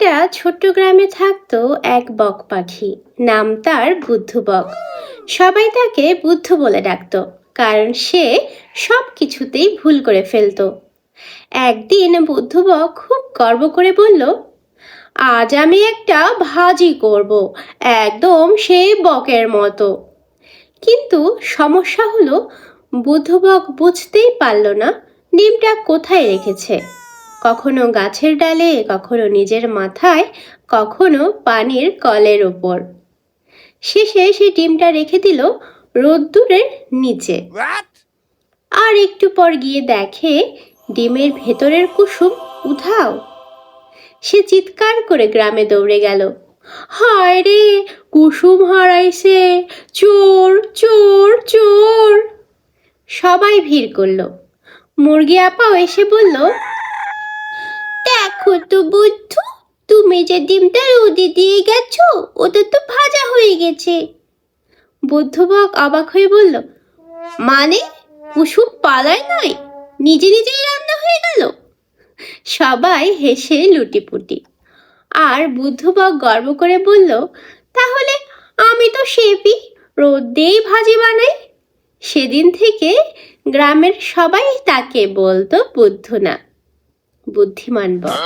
একটা ছোট্ট গ্রামে থাকতো এক বক পাখি। নাম তার বুদ্ধু বক। সবাই তাকে বুদ্ধু বলে ডাকতো, কারণ সে সব কিছুতেই ভুল করে ফেলতো। একদিন বুদ্ধু বক খুব গর্ব করে বলল, আজ আমি একটা ভাজি করব, একদম সেই বকের মতো। কিন্তু সমস্যা হলো, বুদ্ধু বক বুঝতেই পারল না ডিমটা কোথায় রেখেছে। কখনো গাছের ডালে, কখনো নিজের মাথায়, কখনো পানির কলের ওপর। শেষে সে ডিমটা রেখে দিল রোদ্দুরের নিচে। আর একটু পর গিয়ে দেখে ডিমের ভেতরের কুসুম উধাও। সে চিৎকার করে গ্রামে দৌড়ে গেল, হায় রে, কুসুম হারাইছে, চোর চোর চোর। সবাই ভিড় করলো। মুরগি আপাও এসে বলল, দেখো তো বুদ্ধু, তুমি যে ডিমটা রোদে দিয়ে গেছো, ওটা তো ভাজা হয়ে গেছে। বুদ্ধু বক অবাক হয়ে বলল, মানে কুসুম পালায় নয়, নিজে নিজেই রান্না হয়ে গেল? সবাই হেসে লুটিপুটি। আর বুদ্ধু বক গর্ব করে বলল, তাহলে আমি তো শেফই, রোদেই ভাজি বানাই। সেদিন থেকে গ্রামের সবাই তাকে বলতো বুদ্ধু না, বুদ্ধিমান বক।